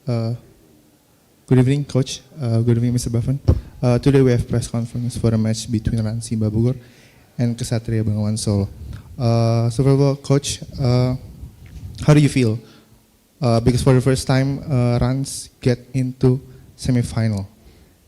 Uh, Good evening, Coach. Good evening, Mr. Bafan. Today we have press conference for a match between Simba Bogor and Kesatria Bengawan Solo. So first of all, Coach, how do you feel? Because for the first time, Rans get into semi-final.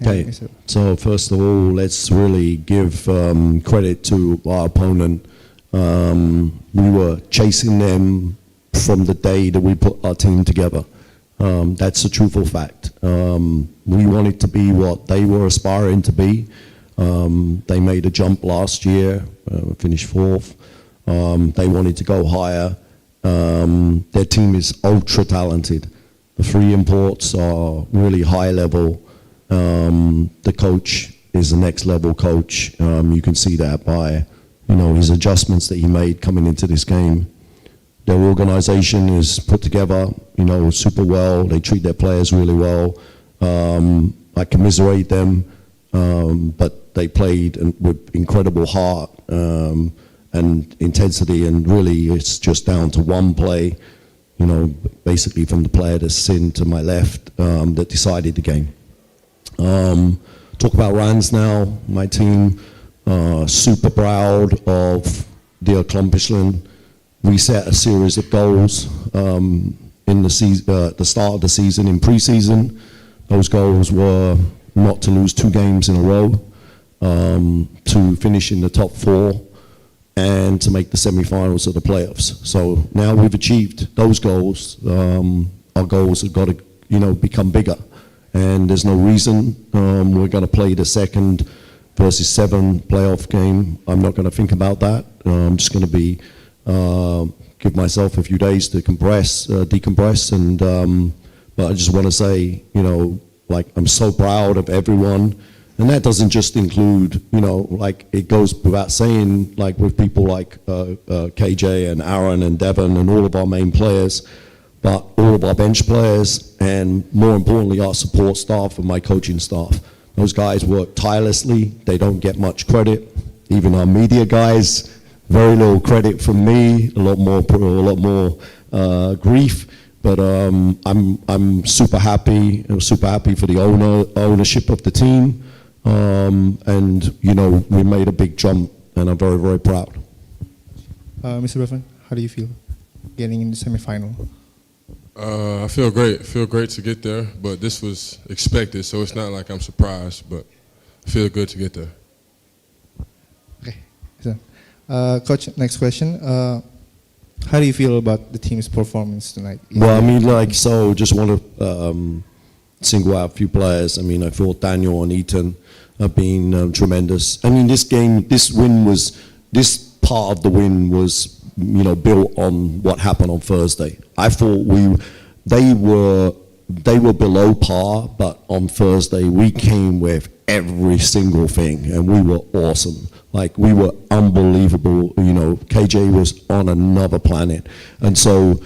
Okay, so first of all, let's really give credit to our opponent. We were chasing them from the day that we put our team together. That's a truthful fact. We wanted to be what they were aspiring to be. They made a jump last year, finished fourth. They wanted to go higher. Their team is ultra talented. The three imports are really high level. The coach is a next level coach. You can see that by his adjustments that he made coming into this game. Their organization is put together, super well. They treat their players really well. I commiserate them, but they played with incredible heart and intensity, and really it's just down to one play, basically from the player that's in to my left that decided the game. Talk about Rans now, my team, super proud of the accomplishment. We set a series of goals in the season, at the start of the season, in pre-season. Those goals were not to lose 2 games in a row, to finish in the top 4, and to make the semi-finals of the playoffs. So now we've achieved those goals. Our goals have got to, become bigger. And there's no reason we're going to play the 2nd versus 7 playoff game. I'm not going to think about that. I'm just going to give myself a few days to decompress, and but I just want to say, I'm so proud of everyone, and that doesn't just include, it goes without saying, with people like KJ and Aaron and Devon and all of our main players, but all of our bench players, and more importantly, our support staff and my coaching staff. Those guys work tirelessly. They don't get much credit. Even our media guys, very little credit from me, a lot more grief. But I'm super happy. I'm super happy for the ownership of the team, and we made a big jump, and I'm very, very proud. Mr. Bafan, how do you feel getting in the semi-final? I feel great. Feel great to get there, but this was expected, so it's not like I'm surprised. But I feel good to get there. Okay. So, Coach, next question. How do you feel about the team's performance tonight? Well, just want to single out a few players. I thought Daniel and Ethan have been tremendous. This part of the win was, built on what happened on Thursday. I thought they were below par, but on Thursday we came with every single thing, and we were awesome. We were unbelievable. KJ was on another planet, and so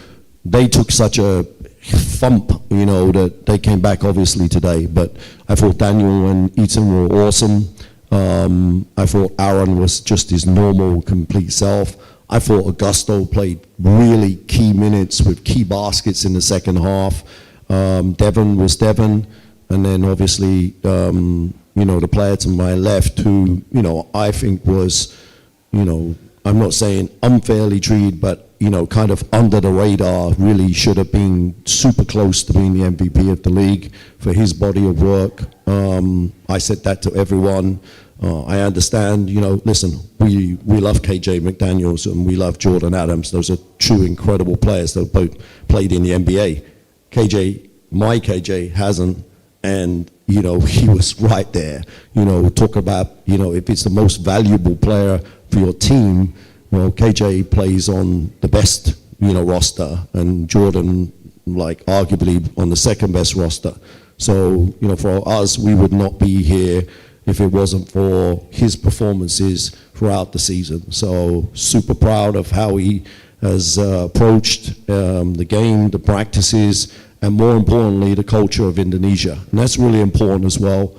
they took such a thump, that they came back obviously today. But I thought Daniel and Ethan were awesome. I thought Aaron was just his normal, complete self. I thought Augusto played really key minutes with key baskets in the second half. Devon was Devon, and then obviously, the player to my left who, I think was, I'm not saying unfairly treated, but, kind of under the radar, really should have been super close to being the MVP of the league for his body of work. I said that to everyone. I understand, listen, we love KJ McDaniels and we love Jordan Adams. Those are two incredible players that both played in the NBA. My KJ hasn't, and, he was right there. Talk about, if it's the most valuable player for your team, KJ plays on the best, roster, and Jordan, arguably on the second best roster. So, for us, we would not be here if it wasn't for his performances throughout the season. So super proud of how he has approached the game, the practices, and more importantly, the culture of Indonesia. And that's really important as well.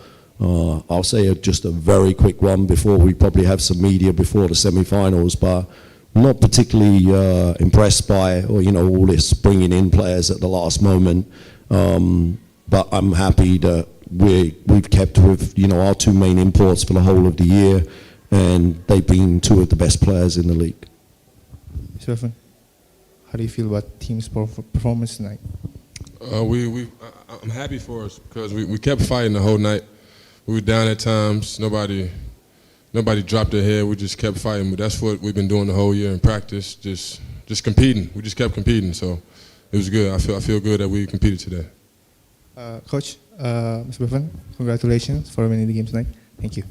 I'll say just a very quick one before we probably have some media before the semi-finals, but I'm not particularly impressed by, all this bringing in players at the last moment. But I'm happy that we've kept with, you know, our two main imports for the whole of the year, and they've been two of the best players in the league. Mr. Buffon, how do you feel about team's performance tonight? I'm happy for us because we kept fighting the whole night. We were down at times. Nobody dropped their head. We just kept fighting. But that's what we've been doing the whole year in practice. Just competing. We just kept competing. So it was good. I feel good that we competed today. Coach, Mr. Buffon, congratulations for winning the game tonight. Thank you.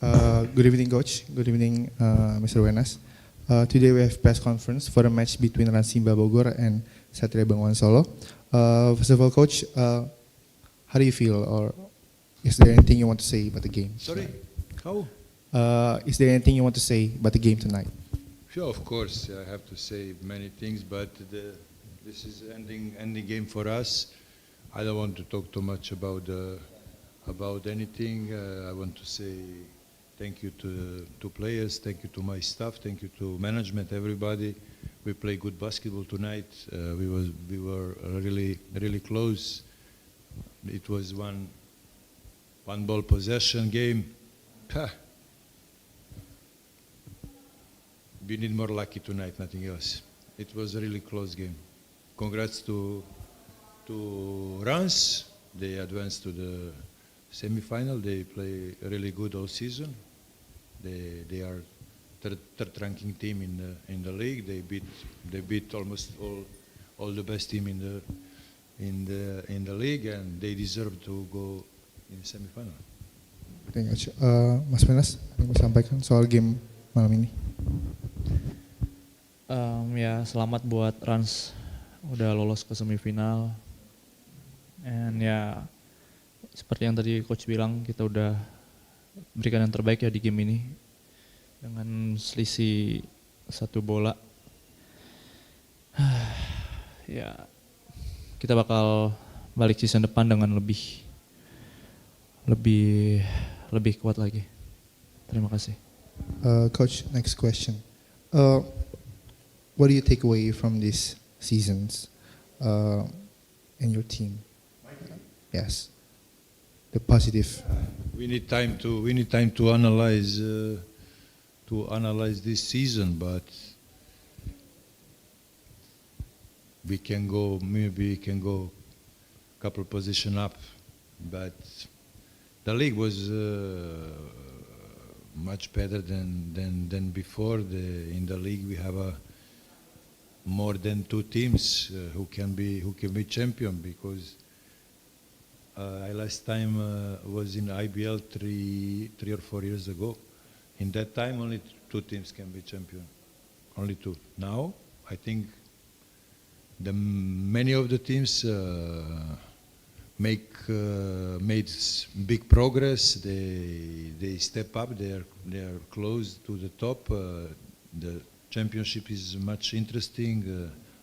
Good evening, Coach. Good evening, Mr. Wenas. Today we have press conference for a match between Simba Bogor and Satria Bengawan Solo. First of all, Coach, how do you feel, or is there anything you want to say about the game? Sorry, how? Is there anything you want to say about the game tonight? Sure, of course, I have to say many things, but this is ending game for us. I don't want to talk too much about anything. I want to say thank you to players, thank you to my staff, thank you to management, everybody. We played good basketball tonight. We were really close. It was one ball possession game. We need more lucky tonight, nothing else. It was a really close game. Congrats to Rans. They advanced to the semi-final. They play really good all season. They are third ranking team in the league. They beat almost all the best team in the league, and they deserve to go in semi-final. Thank you, Coach. Mas Wenas, yang mau sampaikan soal game malam ini? Ya, selamat buat Rans udah lolos ke semifinal. And ya, seperti yang tadi Coach bilang, kita udah berikan yang terbaik ya di game ini. Dengan selisih 1 bola. Ya, kita bakal balik season depan dengan lebih kuat lagi. Terima kasih. Coach, next question. What do you take away from these seasons in your team? Yes, the positive. We need time to analyze this season, but maybe we can go a couple position up, but the league was much better than before. In the league we have more than 2 teams who can be champion, because last time was in IBL 3 or 4 years ago. In that time only 2 teams can be champion, only 2. Now I think many of the teams made big progress. They step up. They are close to the top. The championship is much interesting.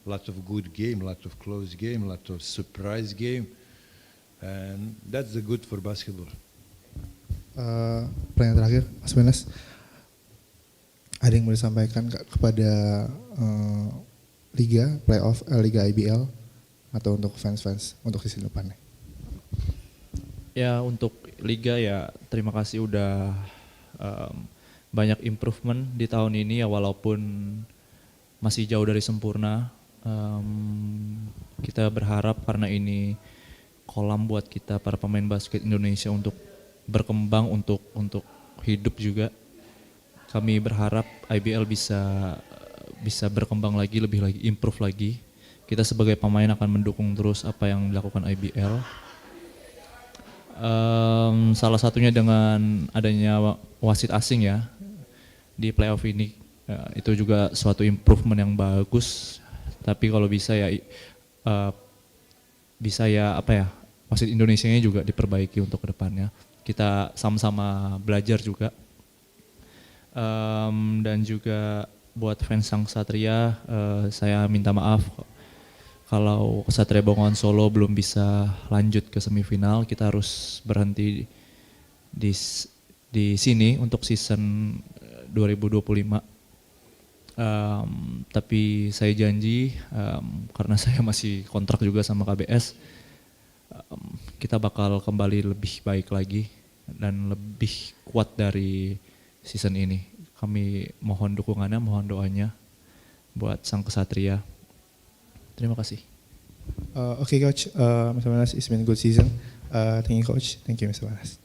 A lot of good game, a lot of close game, a lot of surprise game, and that's the good for basketball. Pertanyaan terakhir, Mas Wenas, ada yang mau disampaikan kepada Liga playoff, Liga IBL, atau untuk fans-fans untuk season depannya? Ya, untuk Liga ya terima kasih udah banyak improvement di tahun ini ya, walaupun masih jauh dari sempurna. Kita berharap karena ini kolam buat kita para pemain basket Indonesia untuk berkembang, untuk hidup juga. Kami berharap IBL bisa berkembang lagi, lebih lagi, improve lagi. Kita sebagai pemain akan mendukung terus apa yang dilakukan IBL. Salah satunya dengan adanya wasit asing ya di playoff ini, itu juga suatu improvement yang bagus. Tapi kalau bisa ya wasit Indonesianya juga diperbaiki untuk kedepannya. Kita sama-sama belajar juga. Dan juga buat fans Sang Satria, saya minta maaf kalau Kesatria Bengawan Solo belum bisa lanjut ke semifinal. Kita harus berhenti di sini untuk season 2025. Tapi saya janji, karena saya masih kontrak juga sama KBS, kita bakal kembali lebih baik lagi dan lebih kuat dari season ini. Kami mohon dukungannya, mohon doanya buat Sang Kesatria. Terima kasih. Okay, Coach. Mr. Wenas, it's been a good season. Thank you, Coach. Thank you, Mr. Wenas.